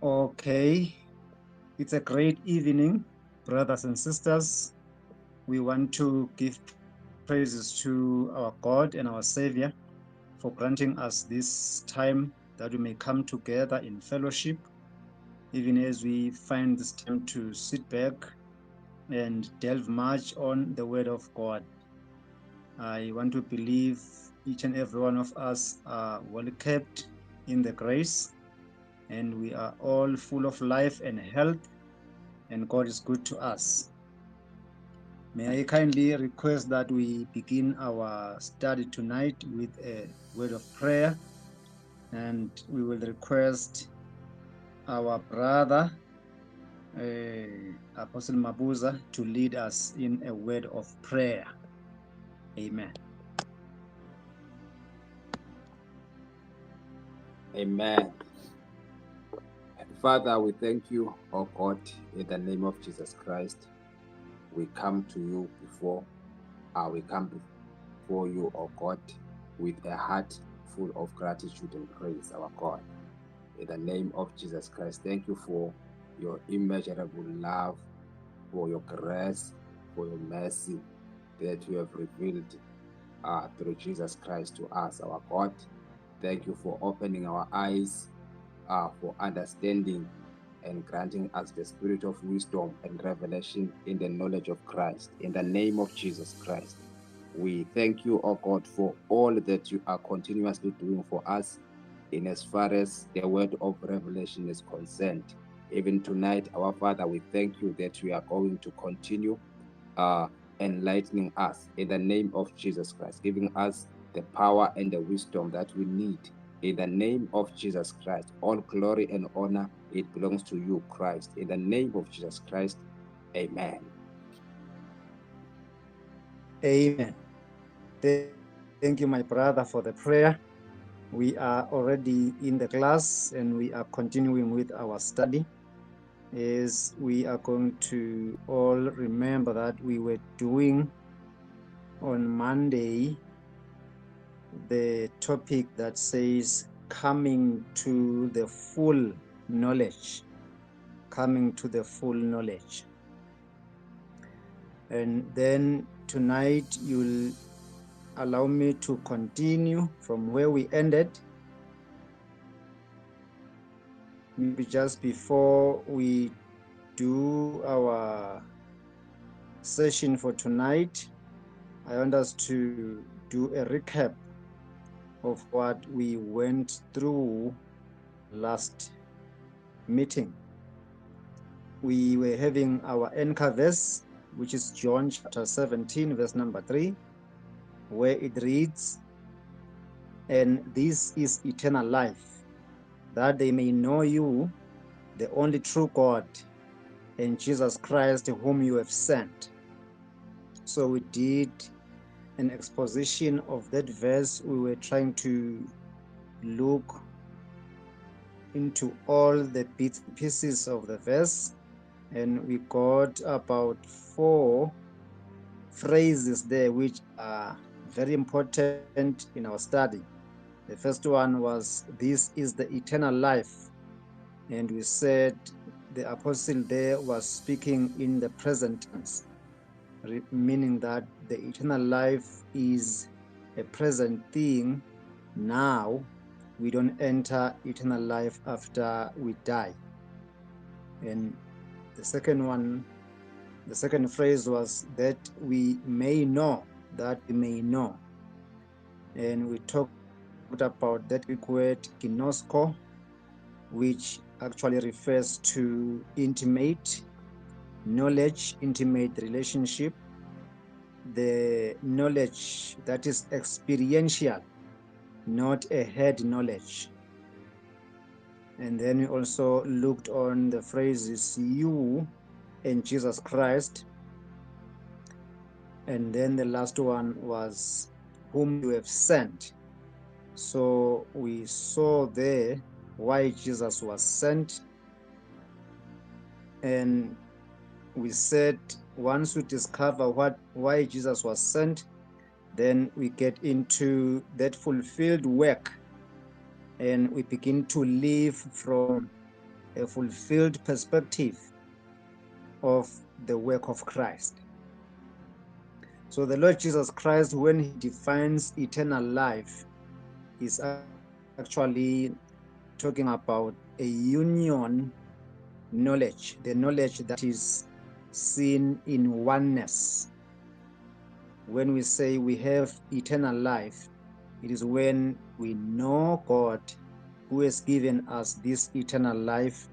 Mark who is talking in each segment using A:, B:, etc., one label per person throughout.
A: Okay, it's a great evening, brothers and sisters. We want to give praises to our God and our Savior for granting us this time that we may come together in fellowship, even as we find this time to sit back and delve much on the Word of God. I want to believe each and every one of us are well kept in the grace, and we are all full of life and health, and God is good to us. May I kindly request that we begin our study tonight with a word of prayer, and we will request our brother, Apostle Mabuza, to lead us in a word of prayer. Amen.
B: Amen. Father, we thank you, O God, in the name of Jesus Christ. We come to you we come before you, O God, with a heart full of gratitude and praise, our God. In the name of Jesus Christ, thank you for your immeasurable love, for your grace, for your mercy that you have revealed through Jesus Christ to us, our God. Thank you for opening our eyes for understanding and granting us the spirit of wisdom and revelation in the knowledge of Christ. In the name of Jesus Christ, we thank you, O God, for all that you are continuously doing for us in as far as the word of revelation is concerned. Even tonight, our Father, we thank you that we are going to continue enlightening us in the name of Jesus Christ, giving us the power and the wisdom that we need in the name of Jesus Christ. All glory and honor, it belongs to you, Christ. In the name of Jesus Christ, amen.
A: Amen. Thank you, my brother, for the prayer. We are already in the class and we are continuing with our study. Is we are going to all remember that we were doing on Monday the topic that says coming to the full knowledge. Coming to the full knowledge. And then tonight you'll allow me to continue from where we ended. Maybe just before we do our session for tonight, I want us to do a recap of what we went through last meeting. We were having our anchor verse, which is John chapter 17, verse number 3, where it reads, "And this is eternal life, that they may know you, the only true God, and Jesus Christ, whom you have sent." So we did an exposition of that verse. We were trying to look into all the bits and pieces of the verse, and we got about 4 phrases there which are very important in our study. The first one was, "This is the eternal life." And we said the apostle there was speaking in the present tense, meaning that the eternal life is a present thing now. We don't enter eternal life after we die. And the second phrase was, "that we may know," that we may know. And we talked about that Greek word ginosko, which actually refers to intimate knowledge, intimate relationship, the knowledge that is experiential, not a head knowledge. And then we also looked on the phrases "you" and "Jesus Christ." And then the last one was "whom you have sent." So we saw there why Jesus was sent. And we said once we discover why Jesus was sent, then we get into that fulfilled work and we begin to live from a fulfilled perspective of the work of Christ. So the Lord Jesus Christ, when he defines eternal life, is actually talking about a union knowledge, the knowledge that is seen in oneness. When we say we have eternal life, it is when we know God who has given us this eternal life.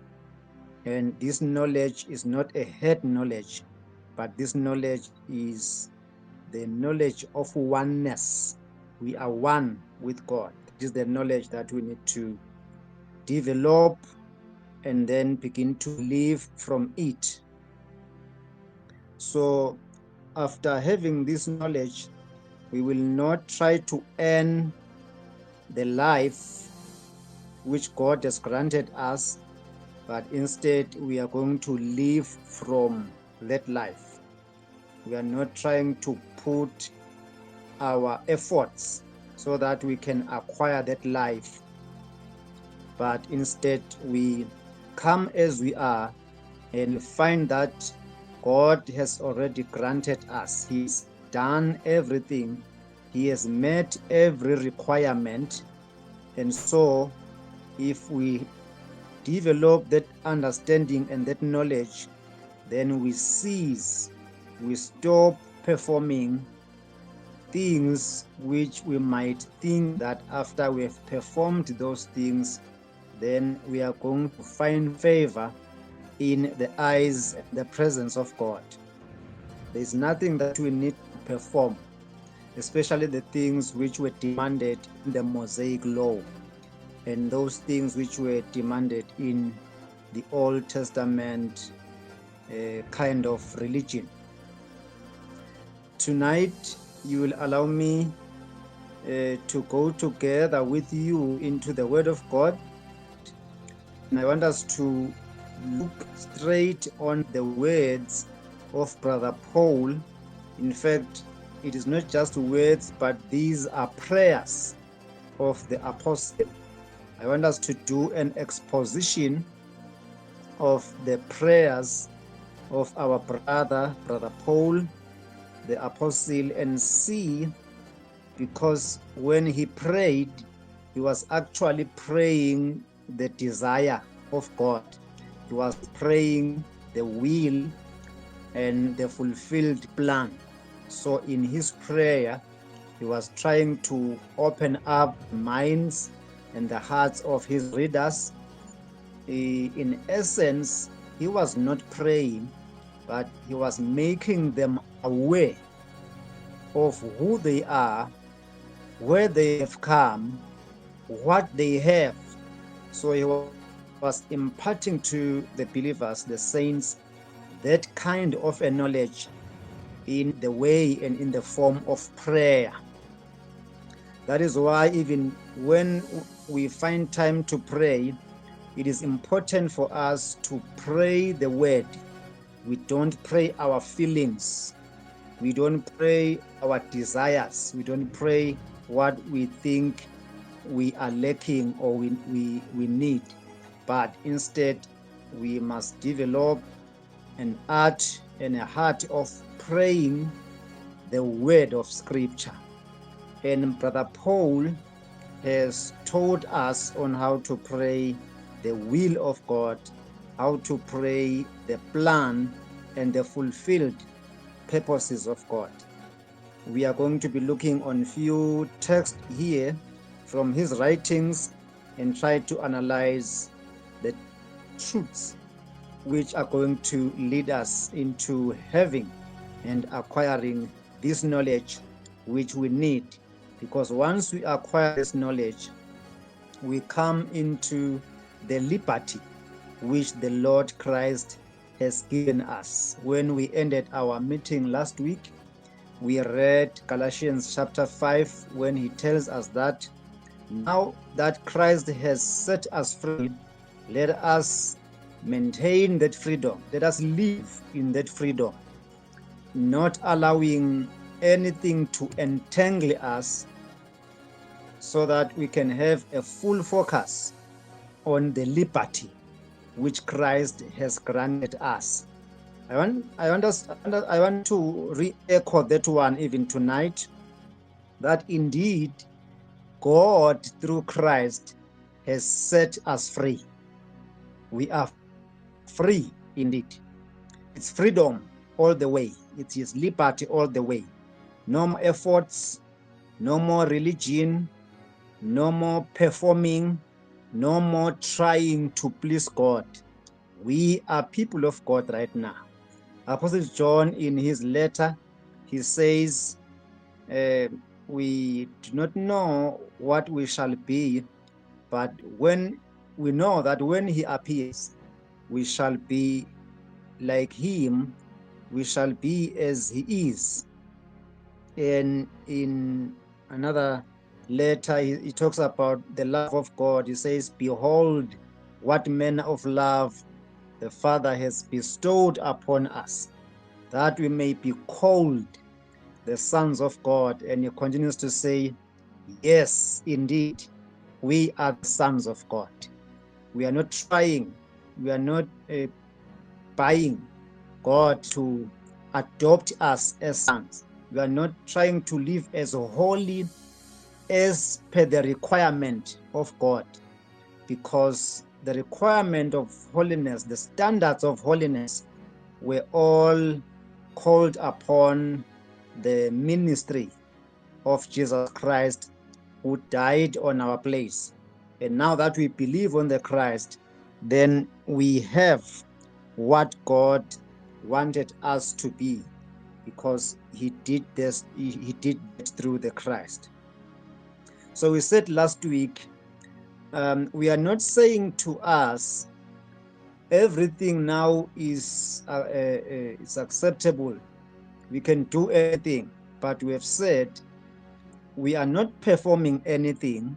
A: And this knowledge is not a head knowledge, but this knowledge is the knowledge of oneness. We are one with God. This is the knowledge that we need to develop and then begin to live from it. So after having this knowledge, we will not try to earn the life which God has granted us, but instead we are going to live from that life. We are not trying to put our efforts so that we can acquire that life, but instead we come as we are and find that God has already granted us. He's done everything. He has met every requirement. And so if we develop that understanding and that knowledge, then we cease, we stop performing things which we might think that after we have performed those things, then we are going to find favor in the eyes and the presence of God. There is nothing that we need to perform, especially the things which were demanded in the Mosaic law and those things which were demanded in the Old Testament kind of religion. Tonight, you will allow me to go together with you into the Word of God. And I want us to look straight on the words of Brother Paul. In fact, it is not just words, but these are prayers of the apostle. I want us to do an exposition of the prayers of our Brother Paul, the apostle, and see, because when he prayed, he was actually praying the desire of God. He was praying the will and the fulfilled plan. So in his prayer, he was trying to open up minds and the hearts of his readers. In essence, he was not praying, but he was making them aware of who they are, where they have come, what they have. So he was imparting to the believers, the saints, that kind of a knowledge in the way and in the form of prayer. That is why even when we find time to pray, it is important for us to pray the word. We don't pray our feelings. We don't pray our desires. We don't pray what we think we are lacking or we need. But instead, we must develop an art and a heart of praying the word of Scripture. And Brother Paul has taught us on how to pray the will of God, how to pray the plan and the fulfilled purposes of God. We are going to be looking on few texts here from his writings and try to analyze the truths which are going to lead us into having and acquiring this knowledge which we need. Because once we acquire this knowledge, we come into the liberty which the Lord Christ has given us. When we ended our meeting last week, we read Galatians chapter 5, when he tells us that now that Christ has set us free, let us maintain that freedom. Let us live in that freedom, not allowing anything to entangle us, so that we can have a full focus on the liberty which Christ has granted us. I want to re-echo that one even tonight, that indeed God through Christ has set us free. We are free indeed. It's freedom all the way. It is liberty all the way. No more efforts, no more religion, no more performing, no more trying to please God. We are people of God right now. Apostle John, in his letter, he says, we do not know what we shall be, but when we know that when he appears, we shall be like him, we shall be as he is. And in another letter, he talks about the love of God. He says, behold, what manner of love the Father has bestowed upon us, that we may be called the sons of God. And he continues to say, yes, indeed, we are the sons of God. We are not trying, we are not buying God to adopt us as sons. We are not trying to live as holy as per the requirement of God, because the requirement of holiness, the standards of holiness, were all called upon the ministry of Jesus Christ, who died on our place. And now that we believe on the Christ, then we have what God wanted us to be, because he did this, he did it through the Christ. So we said last week, we are not saying to us everything now is acceptable, we can do anything, but we have said we are not performing anything,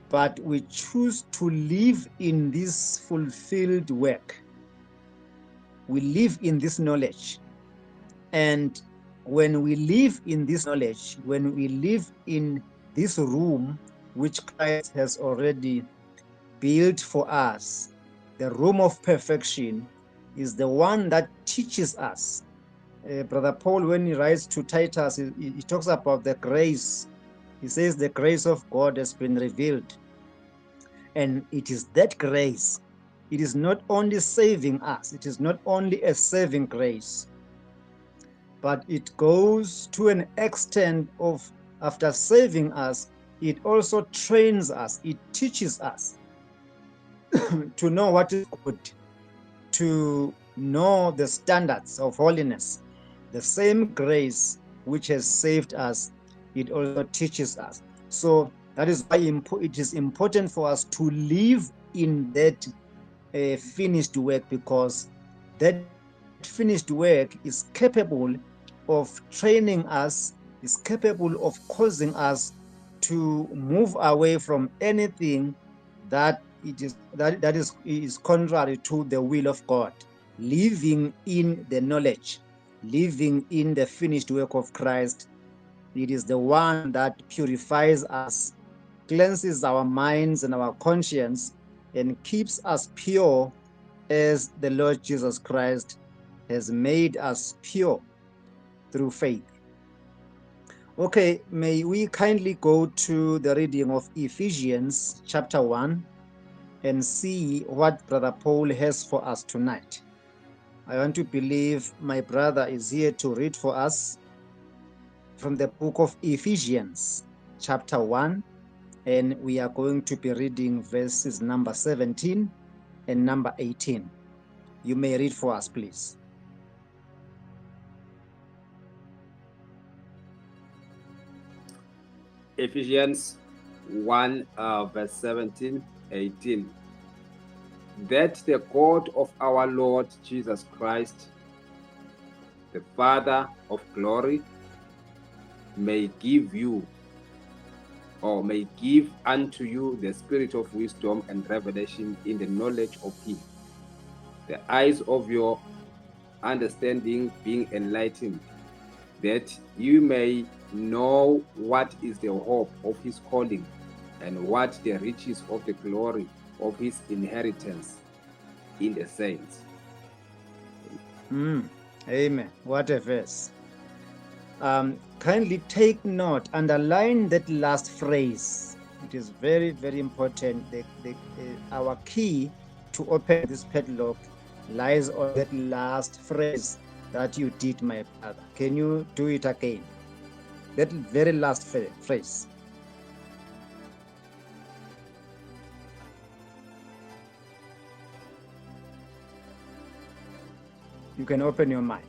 A: but we choose to live in this fulfilled work. We live in this knowledge. And when we live in this knowledge, when we live in this room which Christ has already built for us, the room of perfection is the one that teaches us. Brother Paul, when he writes to Titus, he talks about the grace. He says the grace of God has been revealed. And it is that grace. It is not only saving us, it is not only a saving grace, but it goes to an extent of, after saving us, it also trains us, it teaches us to know what is good, to know the standards of holiness. The same grace which has saved us, it also teaches us. So that is why it is important for us to live in that finished work, because that finished work is capable of training us, is capable of causing us to move away from anything that is contrary to the will of God, living in the knowledge, living in the finished work of Christ. It is the one that purifies us, cleanses our minds and our conscience, and keeps us pure as the Lord Jesus Christ has made us pure through faith. Okay, may we kindly go to the reading of Ephesians chapter 1 and see what Brother Paul has for us tonight. I want to believe my brother is here to read for us from the book of Ephesians chapter 1, and we are going to be reading verses number 17 and number 18. You may read for us, please.
B: Ephesians 1 verse 17, 18. That the God of our Lord Jesus Christ, the Father of glory, may give unto you the spirit of wisdom and revelation in the knowledge of him, the eyes of your understanding being enlightened, that you may know what is the hope of his calling, and what the riches of the glory of his inheritance in the saints.
A: Amen. What a verse. Kindly take note, underline that last phrase. It is very, very important. Our key to open this padlock lies on that last phrase that you did, my brother. Can you do it again? That very last phrase. You can open your mic.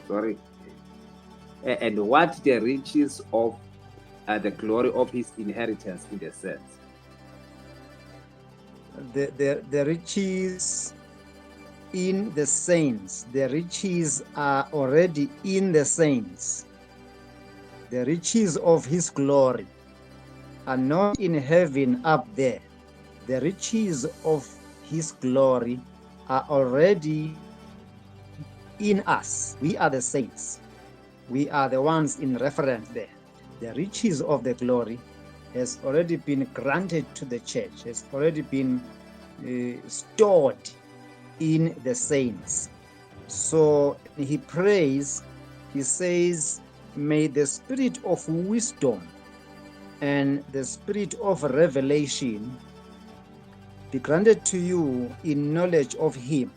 B: Sorry. And what the riches of the glory of his inheritance in the saints.
A: The riches in the saints. The riches are already in the saints. The riches of his glory are not in heaven up there. The riches of his glory are already in us. We are the saints. We are the ones in reference there. The riches of the glory has already been granted to the church, has already been stored in the saints. So he prays, he says, may the spirit of wisdom and the spirit of revelation be granted to you in knowledge of him,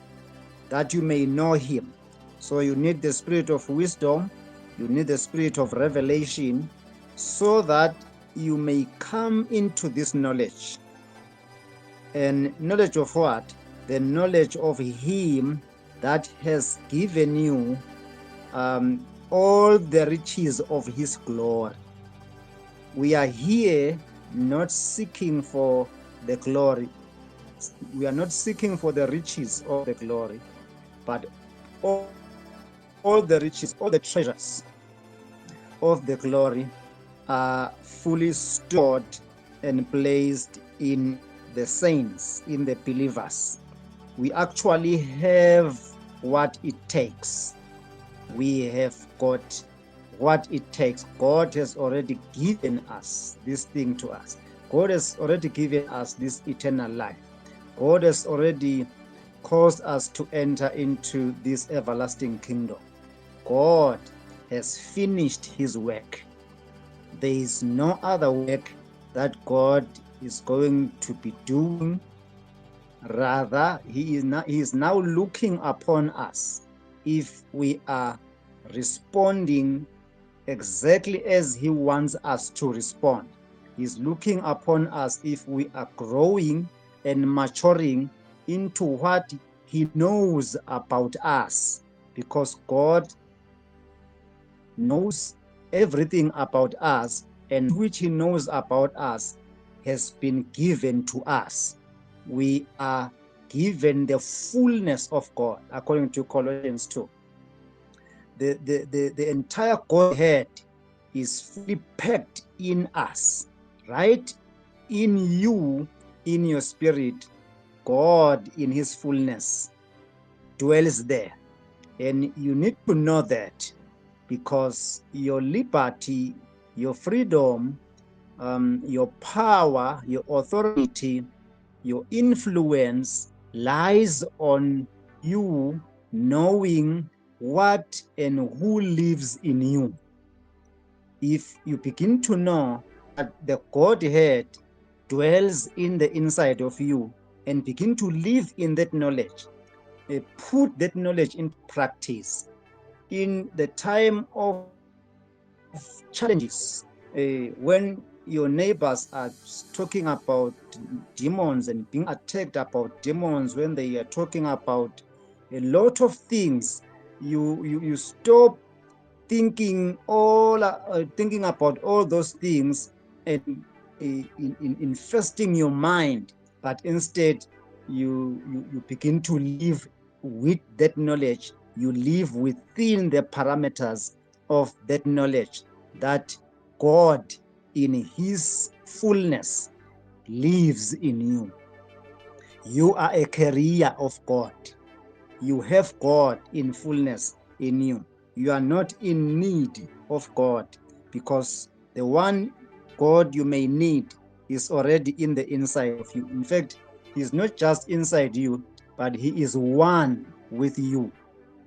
A: that you may know him. So you need the spirit of wisdom, you need the spirit of revelation, so that you may come into this knowledge. And knowledge of what? The knowledge of him that has given you all the riches of his glory. We are here not seeking for the glory. We are not seeking for the riches of the glory, but all the riches, all the treasures of the glory are fully stored and placed in the saints, in the believers. We actually have what it takes. We have got what it takes. God has already given us this thing to us. God has already given us this eternal life. God has already caused us to enter into this everlasting kingdom. God has finished his work. There is no other work that God is going to be doing. Rather, he is now looking upon us if we are responding exactly as he wants us to respond. He's looking upon us if we are growing and maturing into what he knows about us, because God knows everything about us, and which he knows about us has been given to us. We are given the fullness of God, according to Colossians 2. The entire Godhead is fully packed in us, right? In you, in your spirit, God in his fullness dwells there. And you need to know that, because your liberty, your freedom, your power, your authority, your influence lies on you knowing what and who lives in you. If you begin to know that the Godhead dwells in the inside of you and begin to live in that knowledge, put that knowledge in practice in the time of challenges, when your neighbors are talking about demons and being attacked about demons, when they are talking about a lot of things, you stop thinking about all those things and infesting your mind, but instead you begin to live with that knowledge. You live within the parameters of that knowledge, that God in his fullness lives in you. You are a carrier of God. You have God in fullness in you. You are not in need of God, because the one God you may need is already in the inside of you. In fact, He's not just inside you, but he is one with you.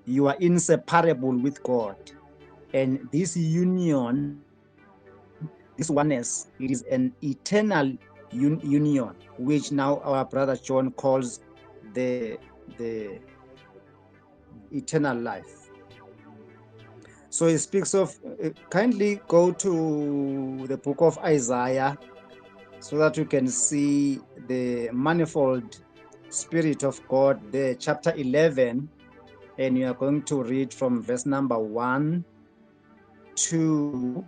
A: You are inseparable with God. And this union, this oneness, it is an eternal union, which now our brother John calls the eternal life. So he speaks of, kindly go to the book of Isaiah so that you can see the manifold Spirit of God there, chapter 11, and you are going to read from verse number 1, 2,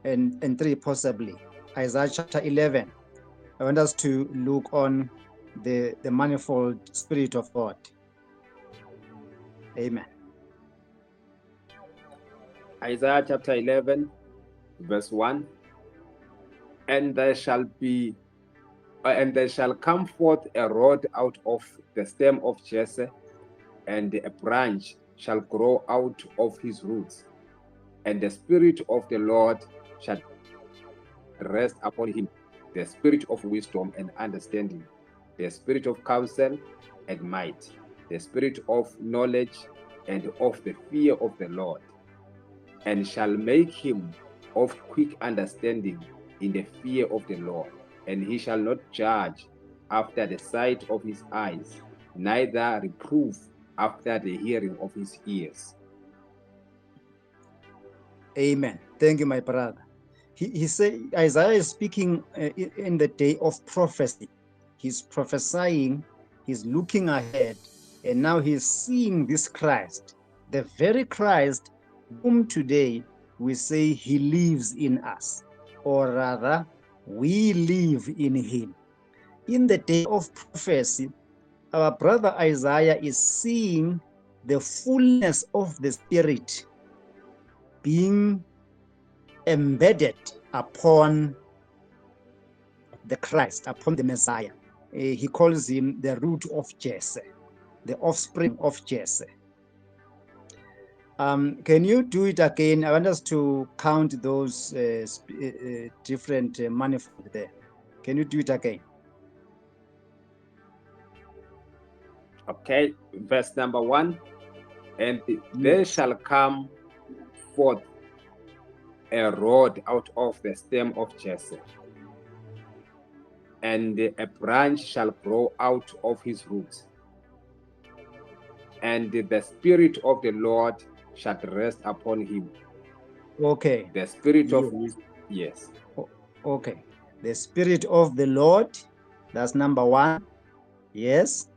A: and 3 possibly. Isaiah chapter 11. I want us to look on the manifold Spirit of God. Amen.
B: Isaiah chapter 11, verse 1. And there shall come forth a rod out of the stem of Jesse, and a branch shall grow out of his roots. And the Spirit of the Lord shall rest upon him, the Spirit of wisdom and understanding, the Spirit of counsel and might, the Spirit of knowledge and of the fear of the Lord, and shall make him of quick understanding in the fear of the Lord. And he shall not judge after the sight of his eyes, neither reprove after the hearing of his ears.
A: Amen. Thank you, my brother. He said, Isaiah is speaking in the day of prophecy. He's prophesying, he's looking ahead, and now he's seeing this Christ, the very Christ whom today we say he lives in us, or rather, we live in him. In the day of prophecy, our brother Isaiah is seeing the fullness of the Spirit being embedded upon the Christ, upon the Messiah. He calls him the root of Jesse, the offspring of Jesse. Can you do it again? I want us to count those different manifold there. Can you do it again?
B: Okay, verse number 1. And there shall come forth a rod out of the stem of Jesse, and a branch shall grow out of his roots. And the Spirit of the Lord shall rest upon him.
A: Okay.
B: The Spirit of wisdom. Yes.
A: Okay. The Spirit of the Lord, that's number 1. Yes.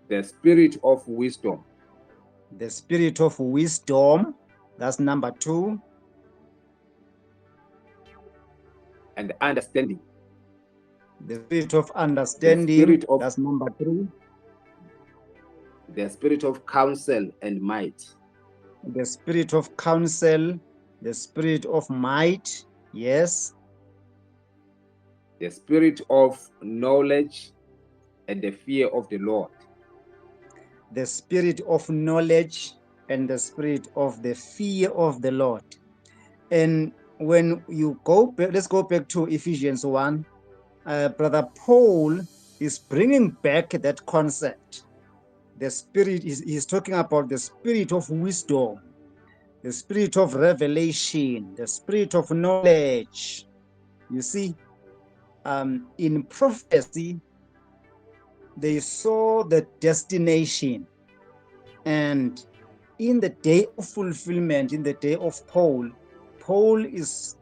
B: The Spirit of wisdom.
A: The Spirit of wisdom, that's number 2.
B: And understanding.
A: The Spirit of understanding, that's number 3.
B: The Spirit of counsel and might.
A: The Spirit of counsel, the Spirit of might, yes.
B: The Spirit of knowledge and the fear of the Lord.
A: The Spirit of knowledge and the Spirit of the fear of the Lord. And when you go back, let's go back to Ephesians 1. Brother Paul is bringing back that concept. The Spirit is talking about the Spirit of wisdom, the Spirit of revelation, the Spirit of knowledge. You see, in prophecy, they saw the destination. And in the day of fulfillment, in the day of Paul, Paul is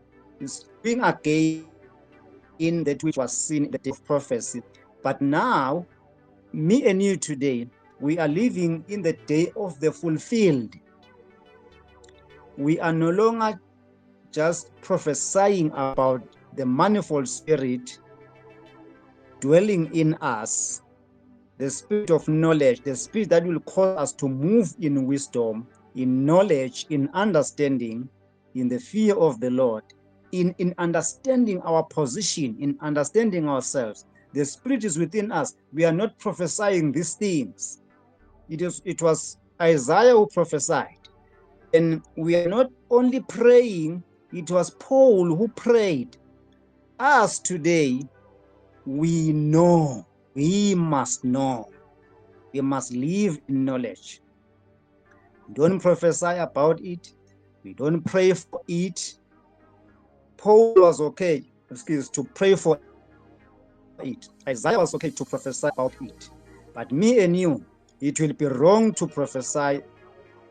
A: doing again in that which was seen in the day of prophecy. But now, me and you today, we are living in the day of the fulfilled. We are no longer just prophesying about the manifold Spirit dwelling in us, the Spirit of knowledge, the Spirit that will cause us to move in wisdom, in knowledge, in understanding, in the fear of the Lord, in understanding our position, in understanding ourselves. The Spirit is within us. We are not prophesying these things. It was Isaiah who prophesied. And we are not only praying, it was Paul who prayed. us today, we know, we must know, we must live in knowledge. We don't prophesy about it, we don't pray for it. Paul was okay, to pray for it. Isaiah was okay to prophesy about it. But me and you, it will be wrong to prophesy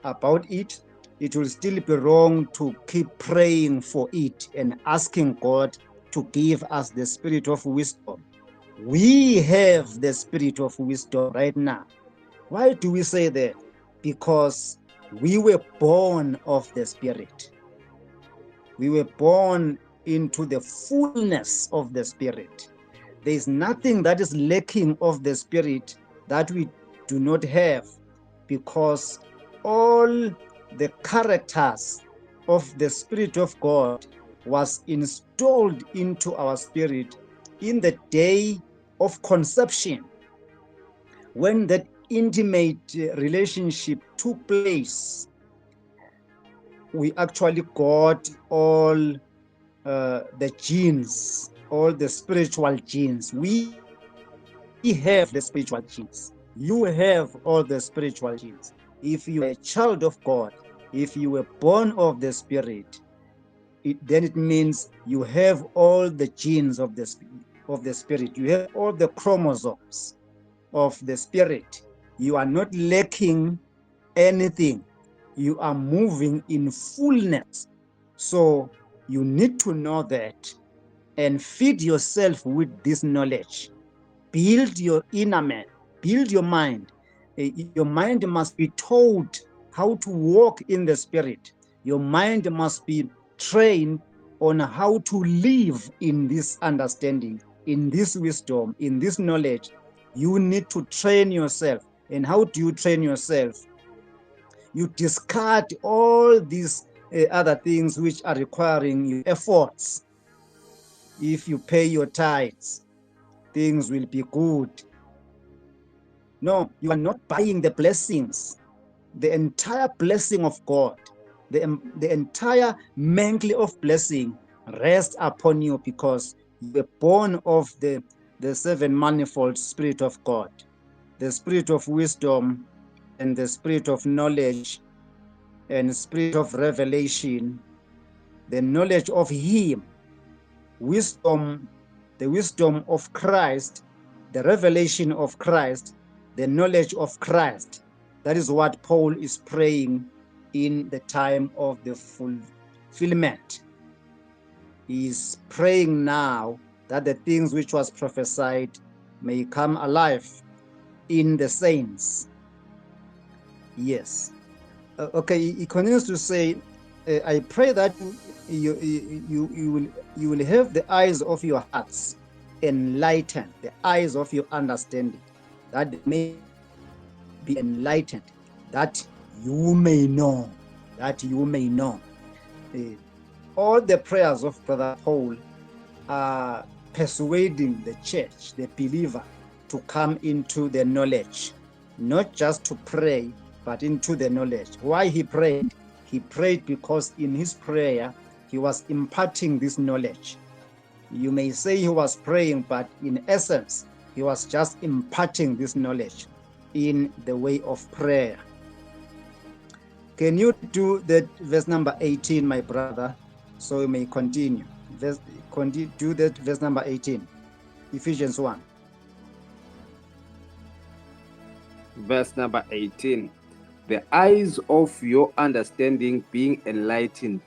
A: about it. It will still be wrong to keep praying for it and asking God to give us the spirit of wisdom. We have the spirit of wisdom right now. Why do we say that? Because we were born of the Spirit. We were born into the fullness of the Spirit. There is nothing that is lacking of the Spirit that we do not have, because all the characters of the Spirit of God was installed into our spirit in the day of conception, when that intimate relationship took place. We actually got all the genes, all the spiritual genes. We have the spiritual genes. You have all the spiritual genes. If you are a child of God, if you were born of the Spirit, then it means you have all the genes of the Spirit. You have all the chromosomes of the Spirit. You are not lacking anything. You are moving in fullness. So you need to know that and feed yourself with this knowledge. Build your inner man, build your mind. Your mind must be taught how to walk in the Spirit. Your mind must be trained on how to live in this understanding, in this wisdom, in this knowledge. You need to train yourself. And how do you train yourself? You discard all these other things which are requiring your efforts. If you pay your tithes, things will be good. No, you are not buying the blessings. The entire blessing of God, the entire mantle of blessing rests upon you, because you were born of the seven manifold Spirit of God, the Spirit of wisdom and the Spirit of knowledge and Spirit of revelation, the knowledge of Him, wisdom, the wisdom of Christ, the revelation of Christ, the knowledge of Christ. That is what Paul is praying in the time of the fulfillment. He is praying now that the things which was prophesied may come alive in the saints. Yes. Okay, he continues to say, I pray that you will have the eyes of your hearts enlightened, the eyes of your understanding, that they may be enlightened, that you may know, that you may know. All the prayers of Brother Paul are persuading the church, the believer, to come into the knowledge, not just to pray, but into the knowledge. Why he prayed? He prayed because in his prayer, he was imparting this knowledge. You may say he was praying, but in essence, he was just imparting this knowledge in the way of prayer. Can you do that verse number 18, my brother, so we may continue? Do that verse number 18, Ephesians 1.
B: Verse number 18. The eyes of your understanding being enlightened,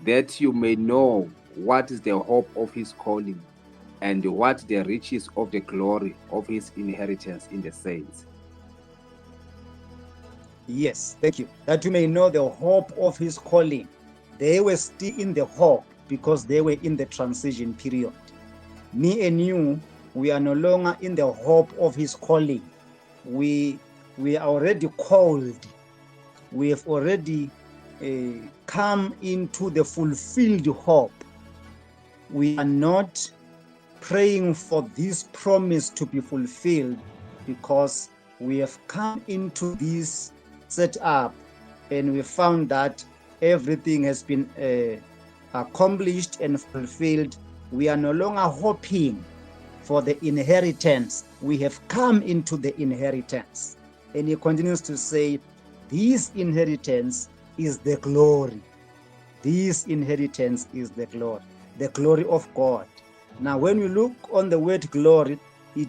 B: that you may know what is the hope of his calling, and what the riches of the glory of his inheritance in the saints.
A: Yes, thank you. That you may know the hope of his calling. They were still in the hope because they were in the transition period. Me and you, we are no longer in the hope of his calling. We are already called. We have already come into the fulfilled hope. We are not praying for this promise to be fulfilled, because we have come into this setup and we found that everything has been accomplished and fulfilled We are no longer hoping for the inheritance. We have come into the inheritance. And he continues to say, this inheritance is the glory. This inheritance is the glory of God. Now, when you look on the word glory, it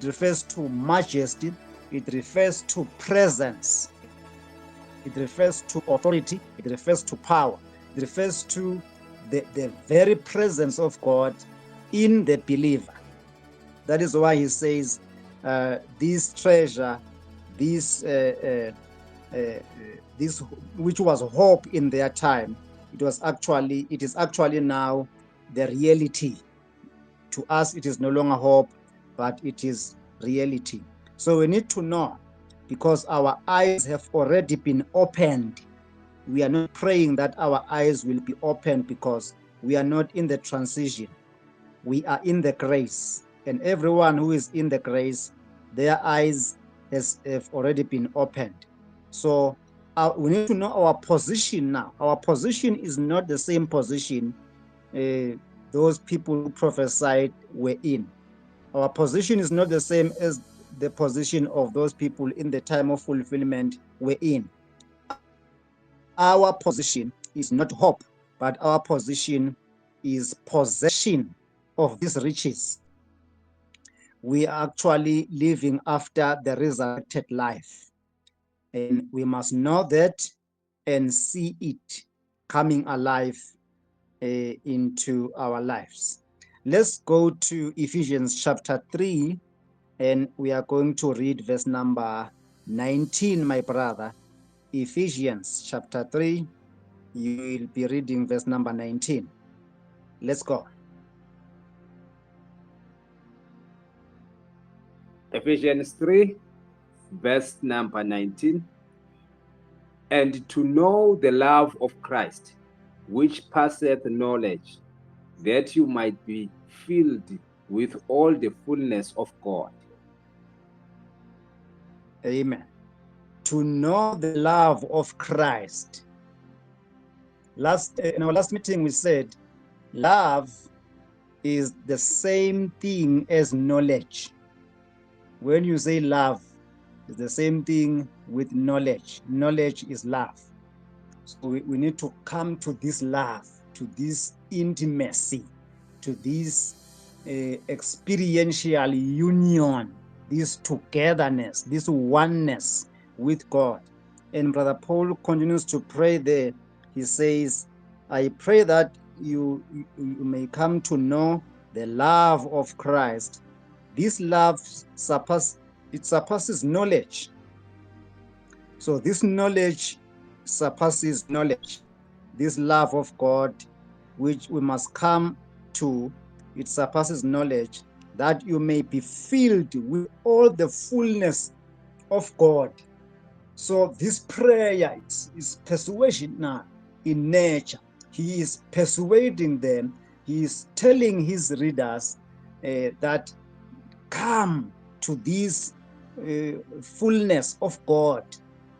A: refers to majesty, it refers to presence, it refers to authority, it refers to power, it refers to the very presence of God in the believer. That is why he says, this treasure, this which was hope in their time, it is actually now the reality. To us, it is no longer hope, but it is reality. So we need to know, because our eyes have already been opened. We are not praying that our eyes will be opened, because we are not in the transition. We are in the grace. And everyone who is in the grace, their eyes have already been opened. So we need to know our position now. Our position is not the same position those people who prophesied were in. Our position is not the same as the position of those people in the time of fulfillment were in. Our position is not hope, but our position is possession of these riches. We are actually living after the resurrected life. And we must know that and see it coming alive into our lives. Let's go to Ephesians chapter 3, and we are going to read verse number 19, my brother. Ephesians chapter 3, you will be reading verse number 19. Let's go.
B: Ephesians 3, verse number 19. And to know the love of Christ, which passeth knowledge, that you might be filled with all the fullness of God.
A: Amen. To know the love of Christ. In our last meeting, we said love is the same thing as knowledge. When you say love, it's the same thing with knowledge. Knowledge is love. So we need to come to this love, to this intimacy, to this experiential union, this togetherness, this oneness with God. And Brother Paul continues to pray there. He says, I pray that you may come to know the love of Christ. This love surpasses knowledge. So this knowledge surpasses knowledge. This love of God, which we must come to, it surpasses knowledge, that you may be filled with all the fullness of God. So this prayer is persuasion now in nature. He is persuading them. He is telling his readers that come to this fullness of God,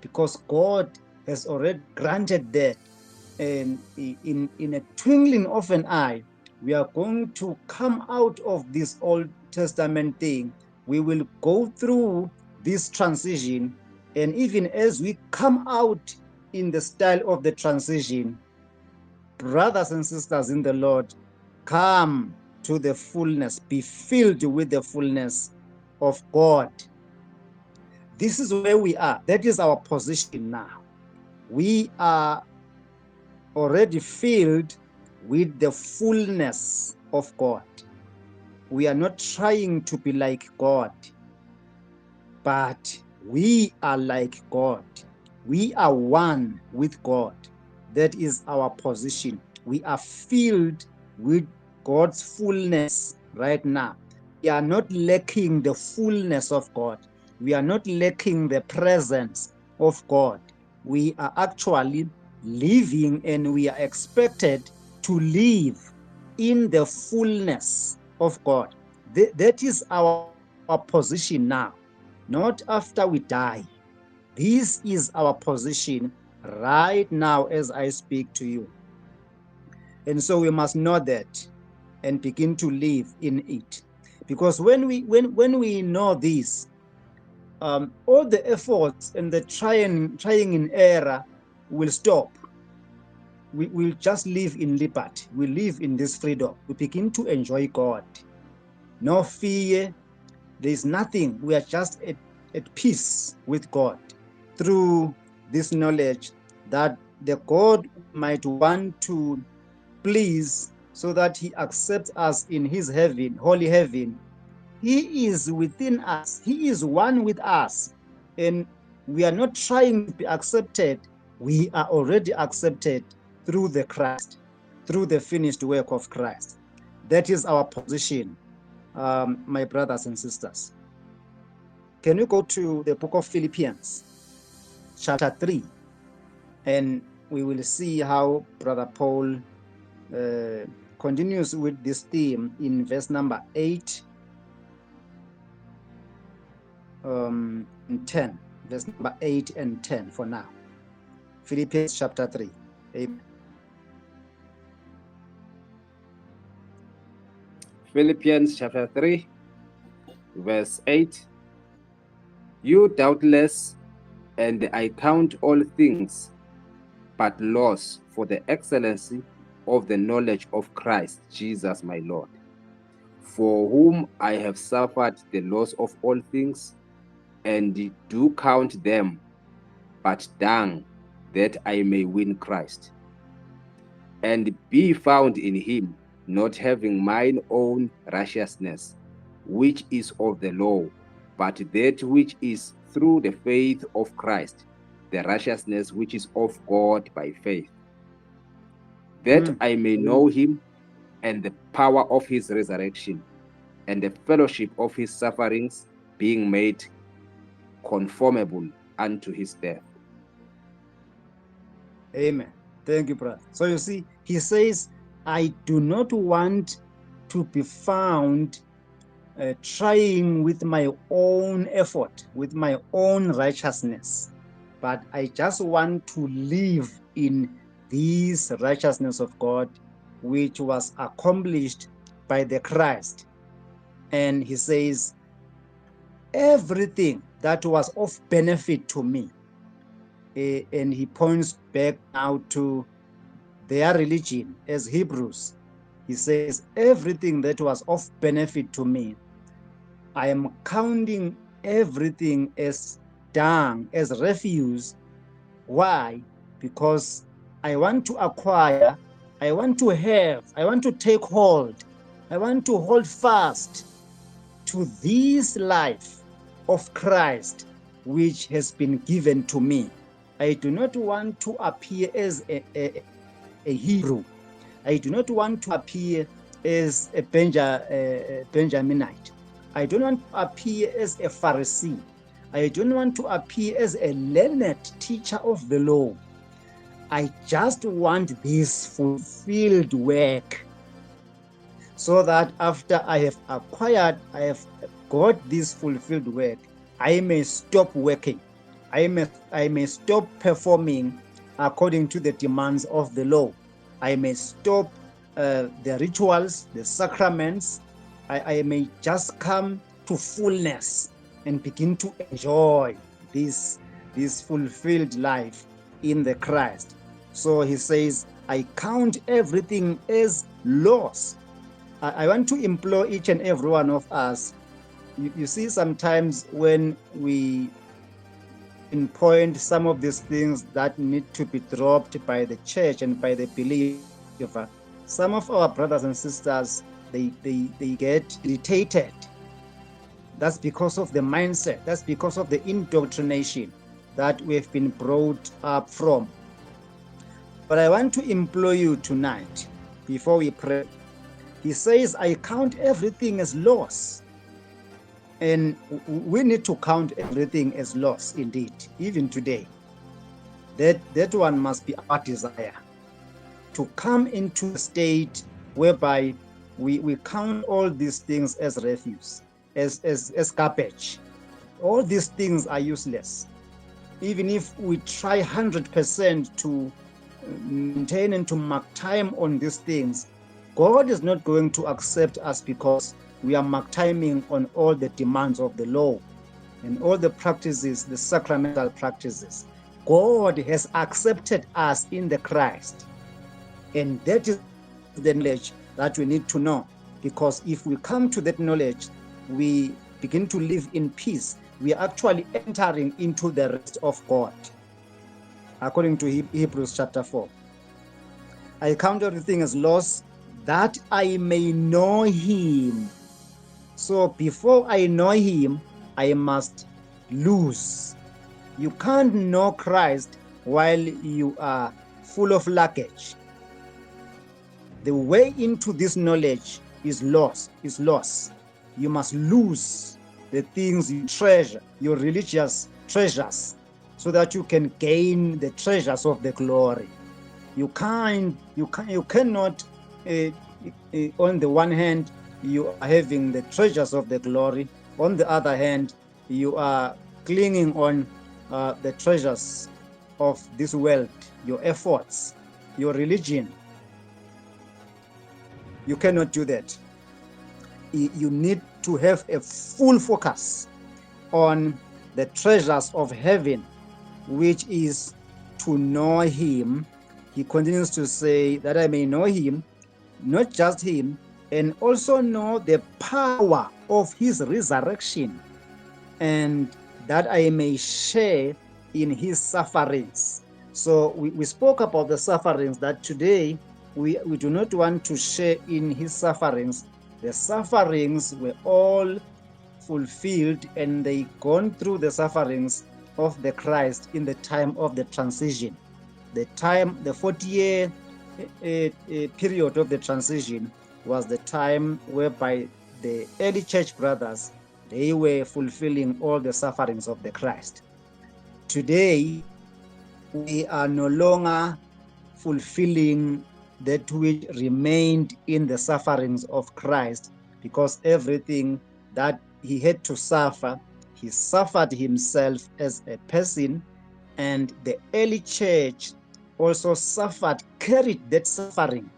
A: because God has already granted that. And in a twinkling of an eye, we are going to come out of this Old Testament thing. We will go through this transition. And even as we come out in the style of the transition, brothers and sisters in the Lord, come to the fullness, be filled with the fullness of God. This is where we are. That is our position now. We are already filled with the fullness of God. We are not trying to be like God, but we are like God. We are one with God. That is our position. We are filled with God's fullness right now. We are not lacking the fullness of God. We are not lacking the presence of God. We are actually living, and we are expected to live in the fullness of God. That is our position now, not after we die. This is our position right now as I speak to you. And so we must know that and begin to live in it. Because when we know this, all the efforts and the trying in error will stop. We will just live in liberty. We live in this freedom. We begin to enjoy God. No fear. There is nothing. We are just at peace with God through this knowledge that the God might want to please so that he accepts us in his heaven, holy heaven. He is within us. He is one with us. And we are not trying to be accepted. We are already accepted through the Christ, through the finished work of Christ. That is our position, my brothers and sisters. Can you go to the book of Philippians, chapter 3, and we will see how Brother Paul continues with this theme in verse number 8 and 10. Verse number 8 and 10 for now. Philippians chapter 3. Amen.
B: Philippians chapter 3, verse 8. You doubtless, and I count all things but loss for the excellency of the knowledge of Christ Jesus my Lord, for whom I have suffered the loss of all things, and do count them but dung, that I may win Christ, and be found in him, not having mine own righteousness, which is of the law, but that which is through the faith of Christ, the righteousness which is of God by faith, that I may know him and the power of his resurrection, and the fellowship of his sufferings, being made conformable unto his death.
A: Amen. Thank you, brother. So you see, he says, I do not want to be found trying with my own effort, with my own righteousness, but I just want to live in this righteousness of God, which was accomplished by the Christ. And he says, everything that was of benefit to me, and he points back now to their religion as Hebrews. He says, everything that was of benefit to me, I am counting everything as dung, as refuse. Why? Because I want to acquire, I want to have, I want to take hold, I want to hold fast to this life of Christ, which has been given to me. I do not want to appear as a Hebrew. I do not want to appear as a Benjaminite. I don't want to appear as a Pharisee. I don't want to appear as a learned teacher of the law. I just want this fulfilled work, so that after I have acquired, I have got this fulfilled work, I may stop working. I may stop performing according to the demands of the law. I may stop the rituals, the sacraments. I may just come to fullness and begin to enjoy this fulfilled life in the Christ. So he says, I count everything as loss. I want to implore each and every one of us. You see, sometimes when we pinpoint some of these things that need to be dropped by the church and by the believer, some of our brothers and sisters, they get irritated. That's because of the mindset. That's because of the indoctrination that we've been brought up from. But I want to implore you tonight, before we pray. He says, I count everything as loss. And we need to count everything as loss indeed, even today. That one must be our desire, to come into a state whereby we count all these things as refuse, as garbage. All these things are useless. Even if we try 100% to maintain and to mark time on these things, God is not going to accept us because we are mark timing on all the demands of the law and all the practices, the sacramental practices. God has accepted us in the Christ. And that is the knowledge that we need to know. Because if we come to that knowledge, we begin to live in peace. We are actually entering into the rest of God. According to Hebrews chapter 4. I count everything as loss that I may know him. So before I know him, I must lose. You can't know Christ while you are full of luggage. The way into this knowledge is loss. You must lose the things you treasure, your religious treasures, so that you can gain the treasures of the glory. You cannot, on the one hand, you are having the treasures of the glory. On the other hand, you are clinging on the treasures of this world, your efforts, your religion. You cannot do that. You need to have a full focus on the treasures of heaven, which is to know him. He continues to say that I may know him, not just him, and also know the power of his resurrection, and that I may share in his sufferings. So we spoke about the sufferings, that today we do not want to share in his sufferings. The sufferings were all fulfilled, and they gone through the sufferings of the Christ in the time of the transition. The 40-year period of the transition was the time whereby the early church brothers, they were fulfilling all the sufferings of the Christ. Today, we are no longer fulfilling that which remained in the sufferings of Christ, because everything that he had to suffer, he suffered himself as a person, and the early church also carried that suffering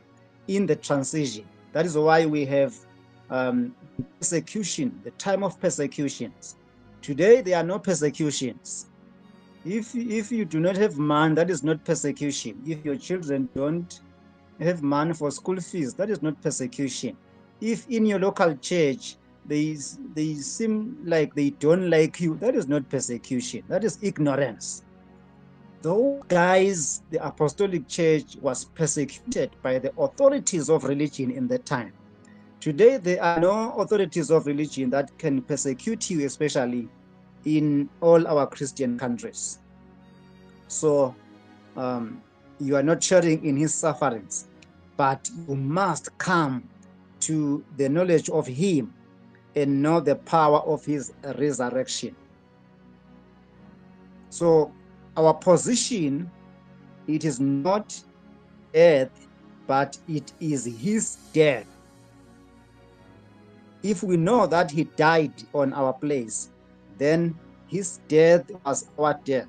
A: in the transition. That is why we have persecution, the time of persecutions. Today, there are no persecutions. If you do not have money, that is not persecution. If your children don't have money for school fees, that is not persecution. If in your local church they seem like they don't like you, that is not persecution. That is ignorance. Those guys, the apostolic church was persecuted by the authorities of religion in that time. Today, there are no authorities of religion that can persecute you, especially in all our Christian countries. So you are not sharing in his sufferings, but you must come to the knowledge of him and know the power of his resurrection. So our position, it is not death, but it is his death. If we know that he died on our place, then his death was our death,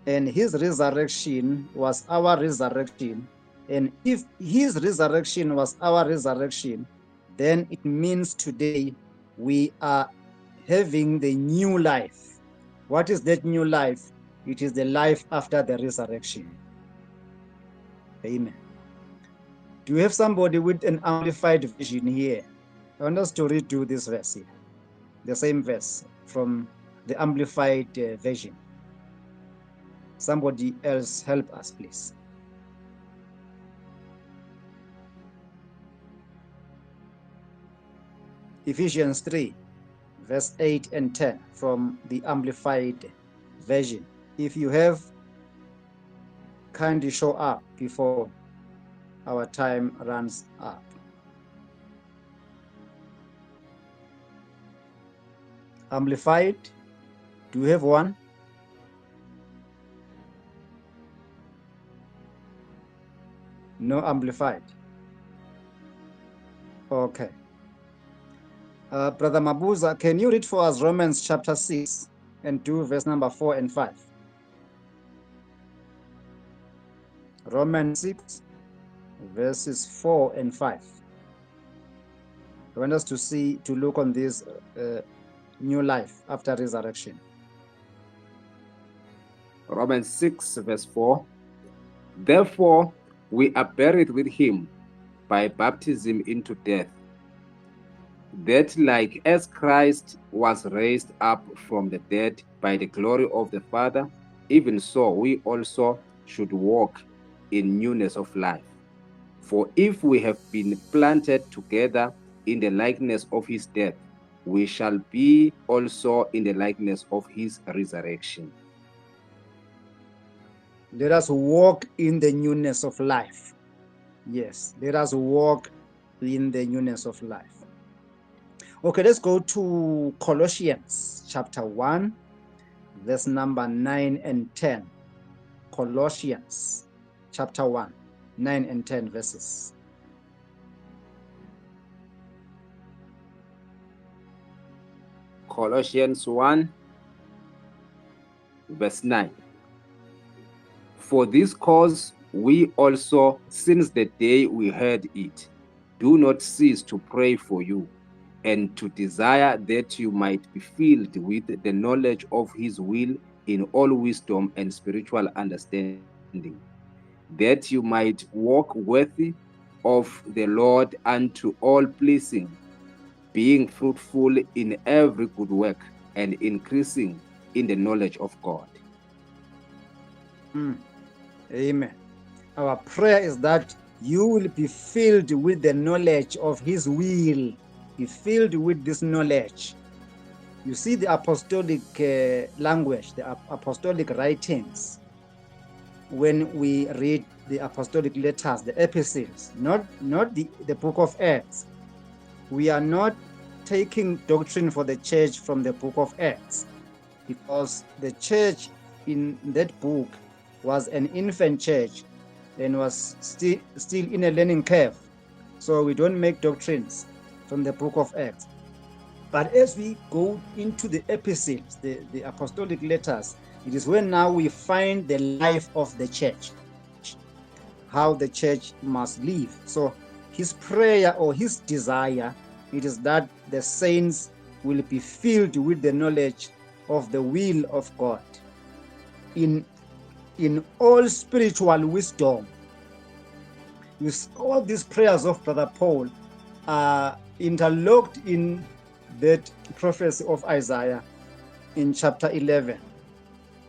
A: and his resurrection was our resurrection. And if his resurrection was our resurrection, then it means today we are having the new life. What is that new life? It is the life after the resurrection. Amen. Do you have somebody with an amplified vision here? I want us to redo this verse here, the same verse from the amplified version. Somebody else help us, please. Ephesians 3, verse 8 and 10 from the amplified version. If you have, kindly show up before our time runs up. Amplified, do you have one? No amplified. Okay. Brother Mabuza, can you read for us Romans chapter 6 and do verse number 4 and 5? Romans 6, verses 4 and 5. I want us to look on this new life after resurrection.
B: Romans 6, verse 4. Therefore, we are buried with him by baptism into death, that like as Christ was raised up from the dead by the glory of the Father, even so we also should walk in newness of life. For if we have been planted together in the likeness of his death, we shall be also in the likeness of his resurrection.
A: Let us walk in the newness of life. Yes, let us walk in the newness of life. Okay, let's go to Colossians chapter 1, verse number 9 and 10. Colossians chapter 1, 9 and 10 verses.
B: Colossians 1, verse 9. For this cause we also, since the day we heard it, do not cease to pray for you, and to desire that you might be filled with the knowledge of his will in all wisdom and spiritual understanding, that you might walk worthy of the Lord unto all pleasing, being fruitful in every good work and increasing in the knowledge of God.
A: Amen. Our prayer is that you will be filled with the knowledge of his will. Be filled with this knowledge. You see the apostolic language, the apostolic writings. When we read the apostolic letters, the epistles, not the book of Acts. We are not taking doctrine for the church from the book of Acts, because the church in that book was an infant church and was still in a learning curve. So we don't make doctrines from the book of Acts. But as we go into the epistles, the apostolic letters, it is when now we find the life of the church, how the church must live. So his prayer or his desire, it is that the saints will be filled with the knowledge of the will of God in all spiritual wisdom. All these prayers of Brother Paul are interlocked in that prophecy of Isaiah in chapter 11.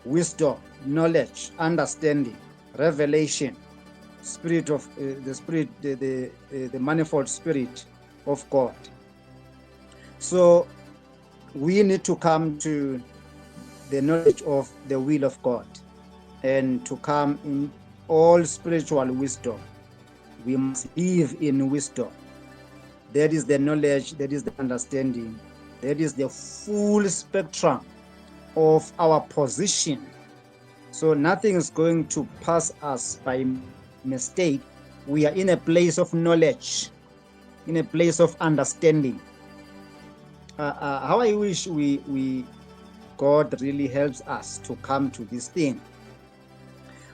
A: Wisdom, knowledge, understanding, revelation, spirit of the manifold spirit of God. So we need to come to the knowledge of the will of God and to come in all spiritual wisdom. We must live in wisdom. That is the knowledge, that is the understanding, that is the full spectrum of our position. So nothing is going to pass us by mistake. We are in a place of knowledge, in a place of understanding. How I wish God really helps us to come to this thing,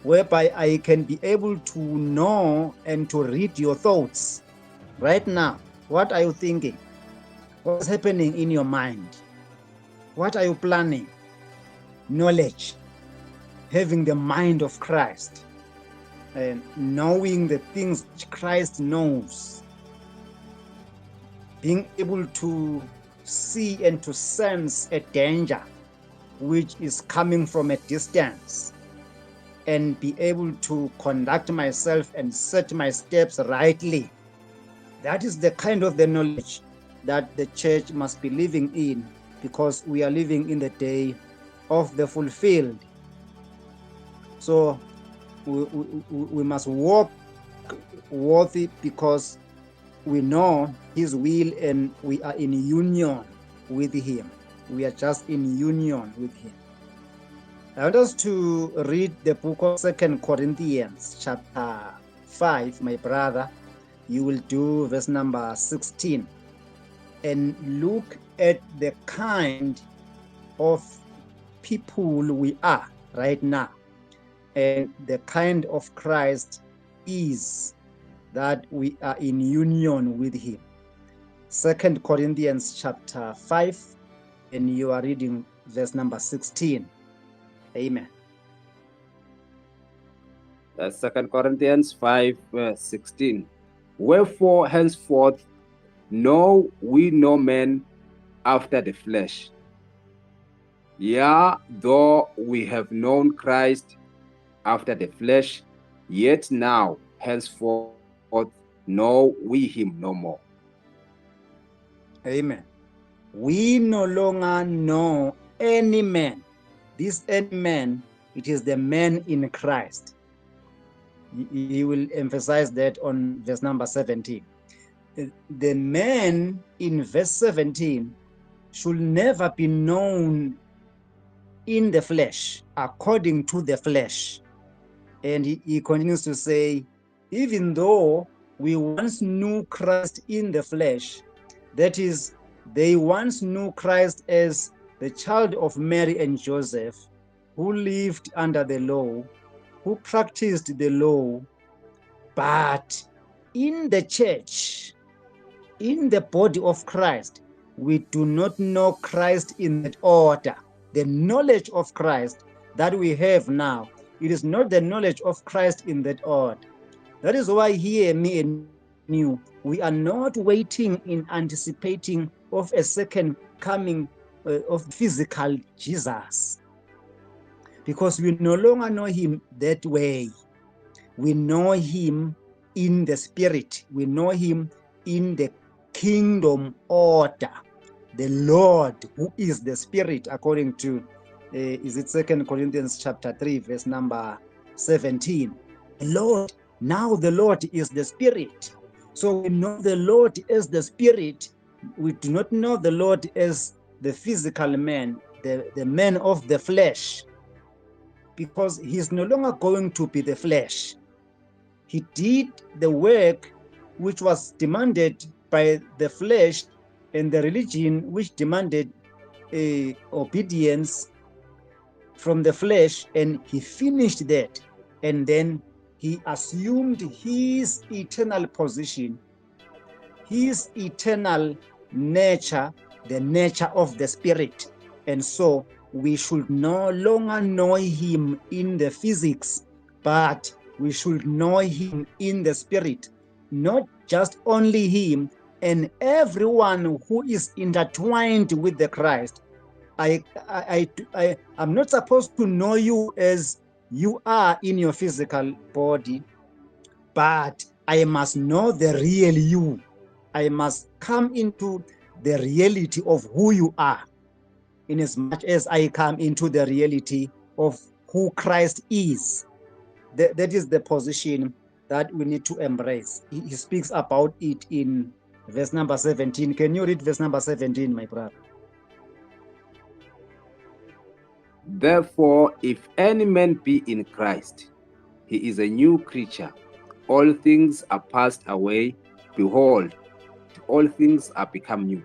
A: whereby I can be able to know and to read your thoughts right now. What are you thinking? What's happening in your mind? What are you planning? Knowledge, having the mind of Christ, and knowing the things which Christ knows, being able to see and to sense a danger which is coming from a distance, and be able to conduct myself and set my steps rightly. That is the kind of the knowledge that the church must be living in, because we are living in the day of the fulfilled. So we must walk worthy, because we know his will and we are in union with him. We are just in union with him. I want us to read the book of 2 Corinthians chapter 5, my brother. You will do verse number 16 and look at the kind of people we are right now, and the kind of Christ is that we are in union with him. 2 Corinthians chapter 5, and you are reading verse number 16. Amen.
B: 2 Corinthians 5, verse 16. Wherefore henceforth know we no man after the flesh. Yea, though we have known Christ after the flesh, yet now henceforth know we him no more.
A: Amen. We no longer know any man. This any man, it is the man in Christ. He will emphasize that on verse number 17. The man in verse 17 should never be known in the flesh, according to the flesh. And he continues to say, even though we once knew Christ in the flesh, that is, they once knew Christ as the child of Mary and Joseph, who lived under the law, who practiced the law, but in the church, in the body of Christ, we do not know Christ in that order. The knowledge of Christ that we have now, it is not the knowledge of Christ in that order. That is why here, me and you, we are not waiting in anticipating of a second coming of physical Jesus, because we no longer know him that way. We know him in the spirit. We know him in the kingdom order. The Lord, who is the spirit, according to, is it 2 Corinthians chapter 3, verse number 17. The Lord, now the Lord is the spirit. So we know the Lord as the spirit. We do not know the Lord as the physical man, the man of the flesh, because he's no longer going to be the flesh. He did the work which was demanded by the flesh and the religion, which demanded obedience from the flesh, and he finished that. And then he assumed his eternal position, his eternal nature, the nature of the spirit. And so we should no longer know him in the physics, but we should know him in the spirit. Not just only him, and everyone who is intertwined with the Christ. I'm not supposed to know you as you are in your physical body, but I must know the real you. I must come into the reality of who you are, in as much as I come into the reality of who Christ is. That is the position that we need to embrace. He speaks about it in verse number 17. Can you read verse number 17, my brother?
B: Therefore, if any man be in Christ, he is a new creature. All things are passed away. Behold, all things are become new.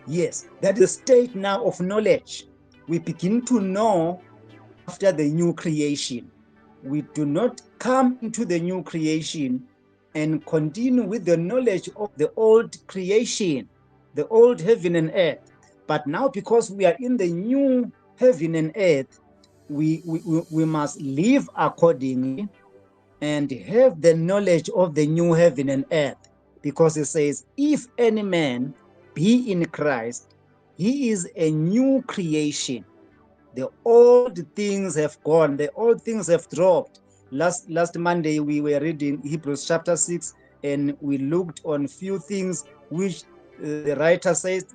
A: Yes, that is the state now of knowledge. We begin to know after the new creation. We do not come into the new creation and continue with the knowledge of the old creation, the old heaven and earth. But now, because we are in the new heaven and earth, we must live accordingly and have the knowledge of the new heaven and earth. Because it says, if any man be in Christ, he is a new creation. The old things have gone, the old things have dropped. Last Monday, we were reading Hebrews chapter 6, and we looked on few things which the writer says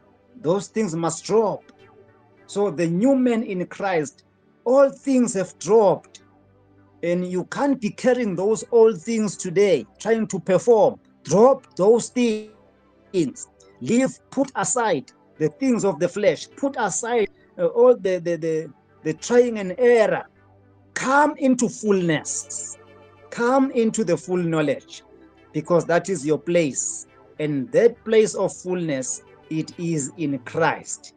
A: those things must drop. So the new man in Christ, all things have dropped. And you can't be carrying those old things today, trying to perform. Drop those things. Leave, put aside the things of the flesh. Put aside all the trying and error. Come into fullness. Come into the full knowledge, because that is your place. And that place of fullness, it is in Christ.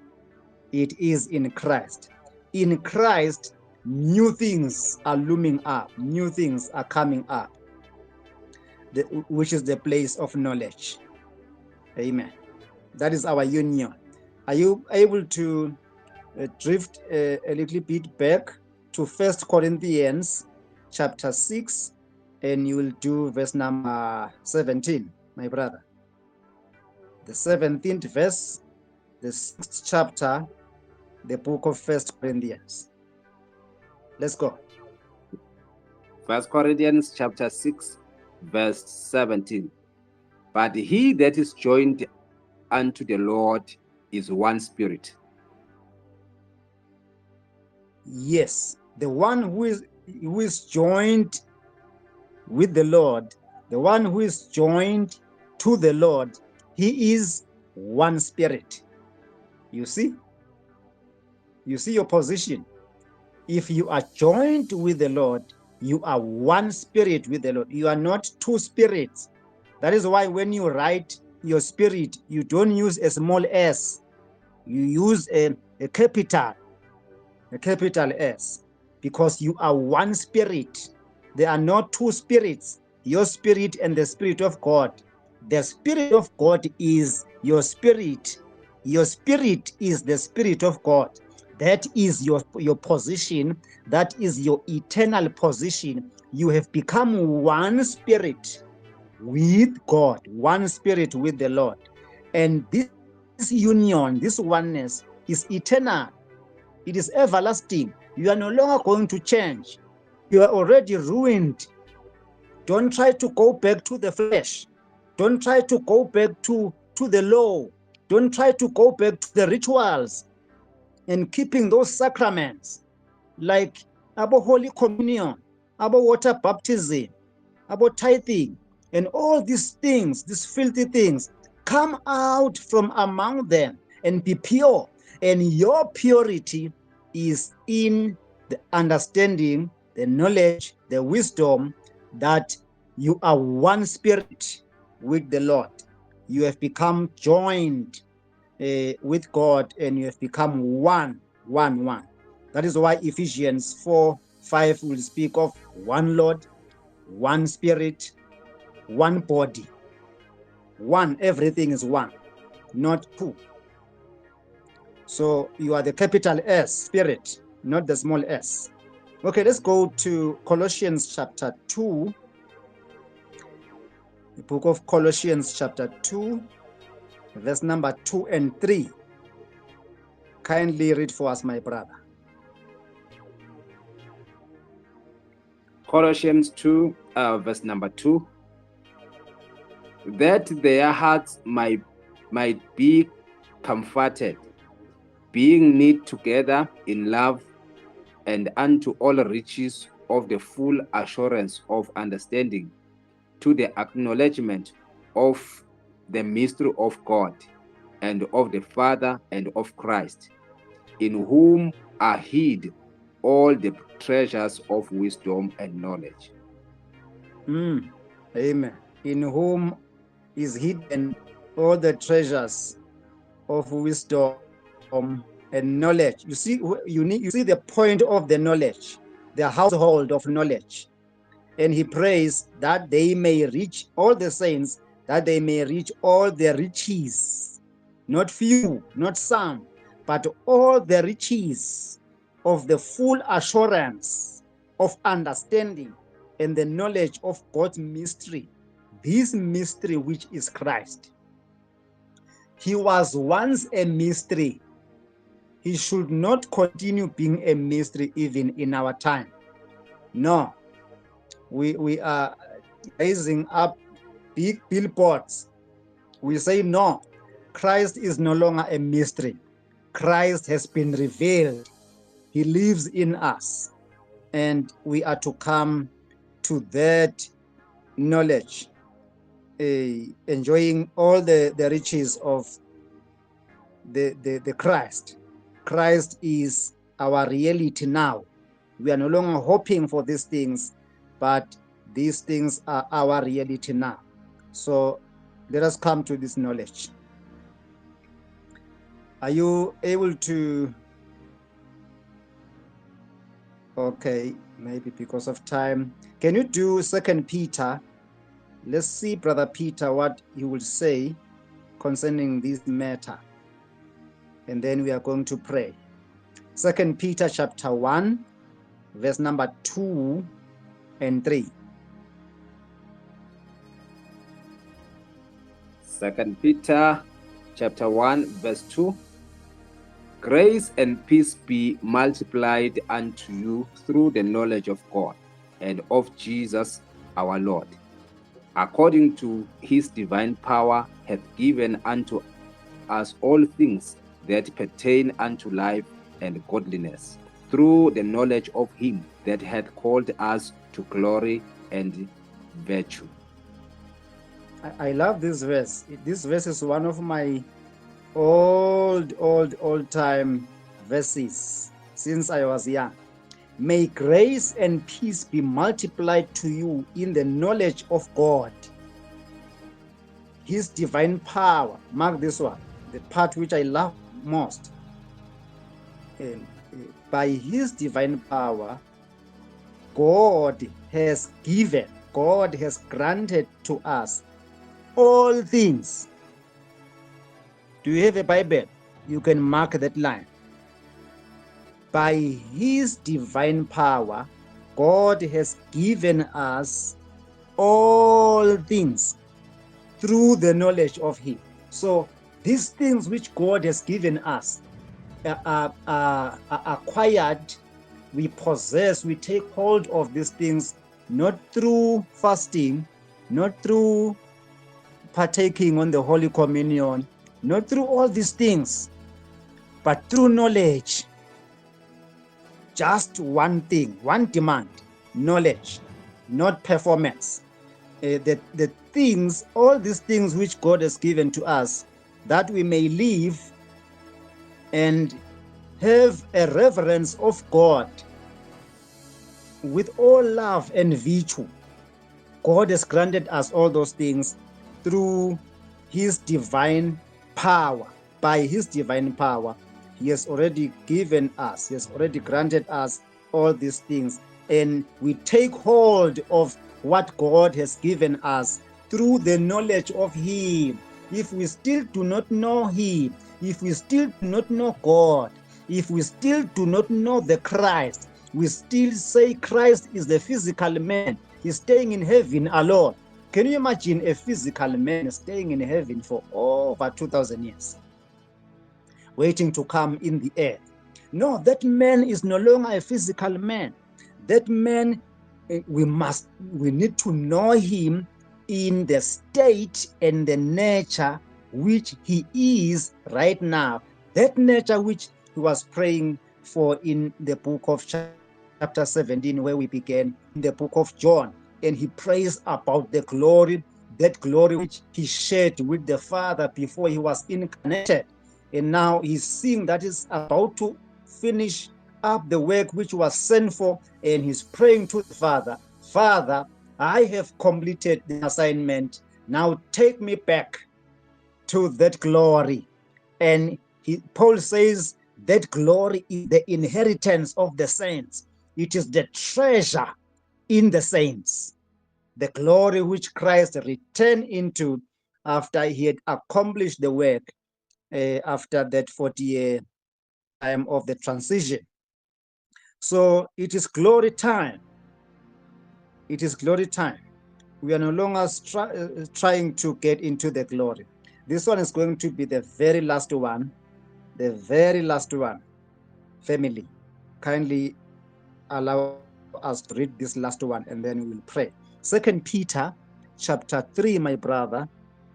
A: It is in Christ. In Christ, new things are looming up. New things are coming up, which is the place of knowledge. Amen. That is our union. Are you able to drift a little bit back to 1 Corinthians chapter 6, and you will do verse number 17, my brother. The 17th verse, the 6th chapter, the book of 1 Corinthians. Let's go.
B: 1 Corinthians chapter 6, verse 17. But he that is joined unto the Lord is one spirit.
A: Yes, the one who is joined with the Lord, the one who is joined to the Lord, he is one spirit. You see? You see your position. If you are joined with the Lord, you are one spirit with the Lord. You are not two spirits. That is why when you write your spirit, you don't use a small s. You use a capital S, because you are one spirit. There are not two spirits, your spirit and the Spirit of God. The Spirit of God is your spirit. Your spirit is the Spirit of God. That is your position. That is your eternal position. You have become one spirit with God, one spirit with the Lord. And this union, this oneness is eternal. It is everlasting. You are no longer going to change. You are already ruined. Don't try to go back to the flesh. Don't try to go back to the law. Don't try to go back to the rituals and keeping those sacraments like about Holy Communion, about water baptism, about tithing, and all these things, these filthy things. Come out from among them and be pure. And your purity is in the understanding, the knowledge, the wisdom that you are one spirit with the Lord. You have become joined with God, and you have become one. That is why Ephesians 4:5 will speak of one Lord, one spirit, one body. One, everything is one, not two. So you are the capital S, spirit, not the small s. Okay, let's go to Colossians chapter 2. The book of Colossians chapter 2, verse number 2 and 3. Kindly read for us, my brother.
B: Colossians 2, verse number 2. That their hearts might be comforted, being knit together in love, and unto all riches of the full assurance of understanding, to the acknowledgement of the mystery of God, and of the Father, and of Christ, in whom are hid all the treasures of wisdom and knowledge.
A: Amen. In whom is hidden all the treasures of wisdom and knowledge. You see, you see the point of the knowledge, the household of knowledge. And he prays that they may reach all the saints, that they may reach all the riches, not few, not some, but all the riches of the full assurance of understanding and the knowledge of God's mystery, this mystery which is Christ. He was once a mystery. He should not continue being a mystery even in our time. No, we are raising up big billboards. We say no, Christ is no longer a mystery. Christ has been revealed. He lives in us, and we are to come to that knowledge, enjoying all the riches of the Christ. Christ is our reality now. We are no longer hoping for these things, but these things are our reality now. So let us come to this knowledge. Are you able to? Okay, maybe because of time. Can you do 2 Peter? Let's see, Brother Peter, what he will say concerning this matter. And then we are going to pray. 2 Peter chapter 1, verse number 2 and 3.
B: 2 Peter chapter 1 verse 2. Grace and peace be multiplied unto you through the knowledge of God and of Jesus our Lord, according to his divine power hath given unto us all things that pertain unto life and godliness, through the knowledge of him that hath called us to glory and virtue.
A: I love this verse. This verse is one of my old time verses since I was young. May grace and peace be multiplied to you in the knowledge of God, his divine power. Mark this one, the part which I love most. By his divine power, God has granted to us all things. Do you have a Bible? You can mark that line. By his divine power, God has given us all things through the knowledge of him. So these things which God has given us are acquired, we possess, we take hold of these things, not through fasting, not through partaking on the Holy Communion, not through all these things, but through knowledge. Just one thing, one demand, knowledge, not performance. The things, all these things which God has given to us, that we may live and have a reverence of God with all love and virtue. God has granted us all those things through his divine power. By his divine power, he has already given us, he has already granted us all these things. And we take hold of what God has given us through the knowledge of him. If we still do not know him, if we still do not know God, if we still do not know the Christ, we still say Christ is the physical man, he's staying in heaven alone. Can you imagine a physical man staying in heaven for over 2,000 years, waiting to come in the earth? No, that man is no longer a physical man. That man, we need to know him in the state and the nature which he is right now. That nature which he was praying for in the book of chapter 17, where we began, in the book of John. And he prays about the glory, that glory which he shared with the Father before he was incarnated. And now he's seeing that he's about to finish up the work which was sent for, and he's praying to the Father, Father, I have completed the assignment. Now take me back to that glory. And Paul says that glory is the inheritance of the saints. It is the treasure in the saints, the glory which Christ returned into after he had accomplished the work after that 40-year time of the transition. So it is glory time. It is glory time. We are no longer trying to get into the glory. This one is going to be the very last one. The very last one. Family, kindly allow us to read this last one and then we will pray. 2 Peter chapter 3, my brother,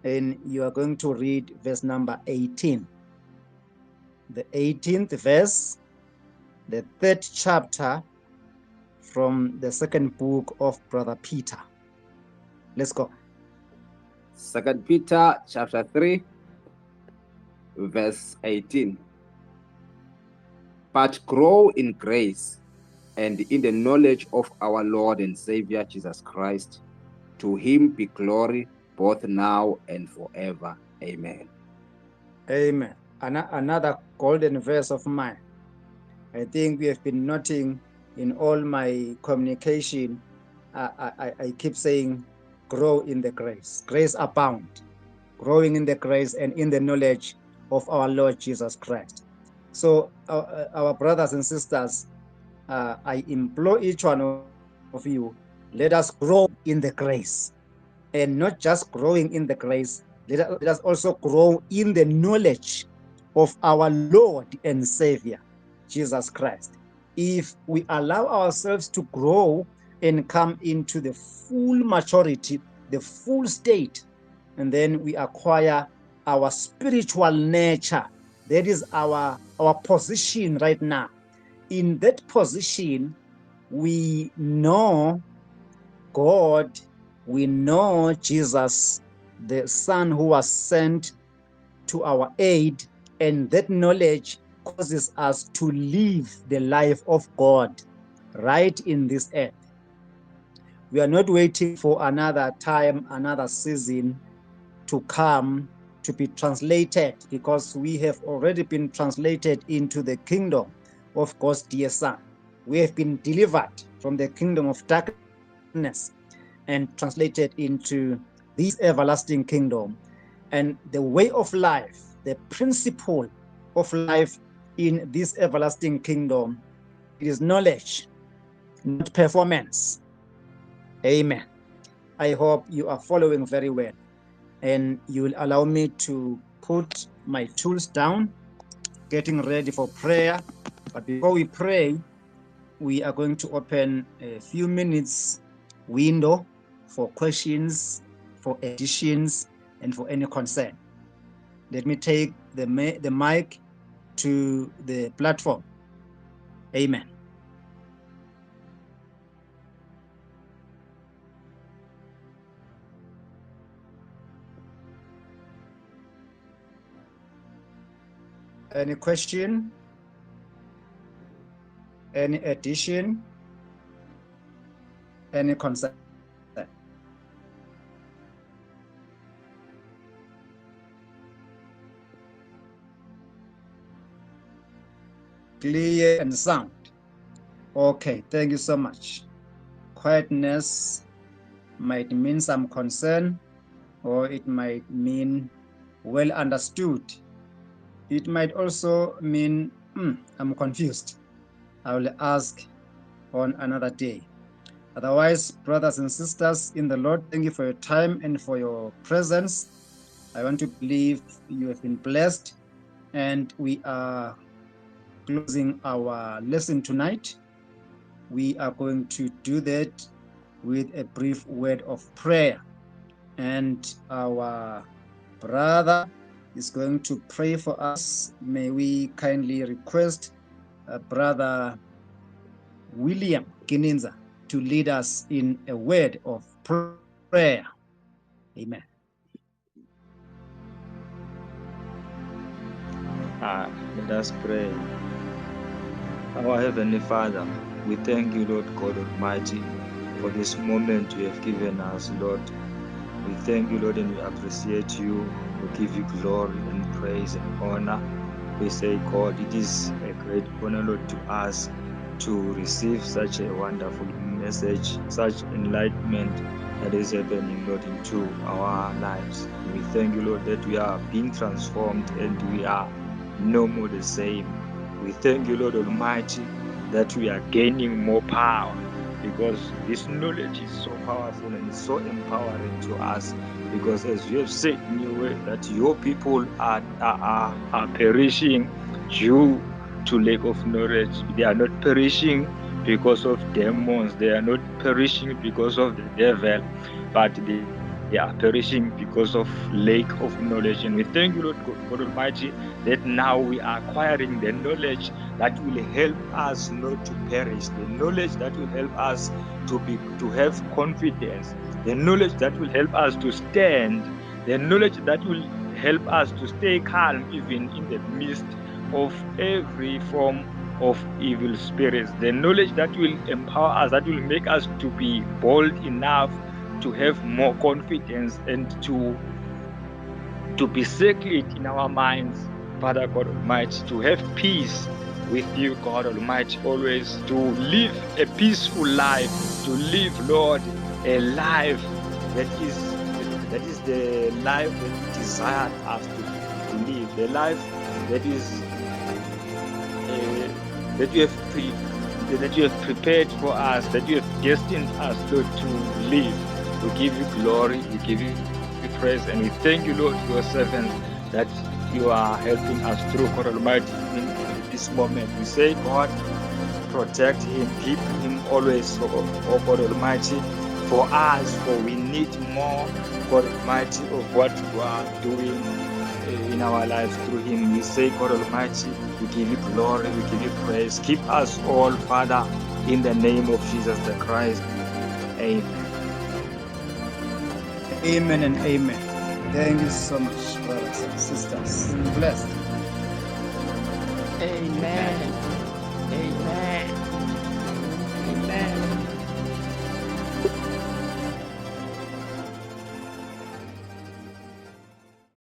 A: and you are going to read verse number 18. The 18th verse, the 3rd chapter from the 2nd book of Brother Peter. Let's go.
B: 2 Peter chapter 3, verse 18. But grow in grace and in the knowledge of our Lord and Savior Jesus Christ. To him be glory both now and forever. Amen.
A: Amen. Another golden verse of mine. I think we have been noting in all my communication, I keep saying, grow in the grace. Grace abound. growing in the grace and in the knowledge of our Lord Jesus Christ. So our brothers and sisters, I implore each one of you, let us grow in the grace, and not just growing in the grace, let us also grow in the knowledge of our Lord and Savior, Jesus Christ. If we allow ourselves to grow and come into the full maturity, the full state, and then we acquire our spiritual nature, that is our position right now. In that position, we know God, we know Jesus, the Son who was sent to our aid, and that knowledge causes us to live the life of God right in this earth. We are not waiting for another time, another season to come to be translated, because we have already been translated into the kingdom of God's dear Son. We have been delivered from the kingdom of darkness and translated into this everlasting kingdom. And the way of life, the principle of life in this everlasting kingdom, it is knowledge, not performance. Amen. I hope you are following very well, and you will allow me to put my tools down, getting ready for prayer. But before we pray, we are going to open a few minutes window for questions, for additions, and for any concern. Let me take the mic to the platform. Amen. Any question? Any addition? Any concern? Clear and sound. Okay, thank you so much. Quietness might mean some concern, or it might mean well understood. It might also mean I'm confused. I will ask on another day. Otherwise, brothers and sisters in the Lord, thank you for your time and for your presence. I want to believe you have been blessed, and we are closing our lesson tonight. We are going to do that with a brief word of prayer, and our brother is going to pray for us. May we kindly request Brother William Kininza to lead us in a word of prayer. Amen.
C: Let us pray. Our Heavenly Father, we thank you, Lord God Almighty, for this moment you have given us, Lord. We thank you, Lord, and we appreciate you. We give you glory and praise and honor. We say, God, it is a great honor, Lord, to us to receive such a wonderful message, such enlightenment that is happening, Lord, into our lives. We thank you, Lord, that we are being transformed and we are no more the same. We thank you, Lord Almighty, that we are gaining more power, because this knowledge is so powerful and it's so empowering to us. Because as you have said in your word, that your people are perishing due to lack of knowledge. They are not perishing because of demons. They are not perishing because of the devil, but they are perishing because of lack of knowledge. And we thank you, Lord God Almighty, that now we are acquiring the knowledge that will help us not to perish, the knowledge that will help us to have confidence, the knowledge that will help us to stand, the knowledge that will help us to stay calm even in the midst of every form of evil spirits, the knowledge that will empower us, that will make us to be bold enough to have more confidence and to be settled in our minds, Father God Almighty, to have peace with you, God Almighty, always to live a peaceful life, to live, Lord, a life that That is the life that you desired us to live, the life that is that you have prepared for us, that you have destined us, Lord, to live. We give you glory, we give you praise, and we thank you, Lord, for your servants that you are helping us through, God Almighty, in this moment. We say, God, protect him, keep him always, oh God Almighty, for us, for we need more, God Almighty, of what you are doing in our lives through him. We say, God Almighty, we give you glory, we give you praise. Keep us all, Father, in the name of Jesus the Christ. Amen.
A: Amen and amen. Thank you so much, brothers and sisters. Be blessed.
D: Amen. Amen. Amen.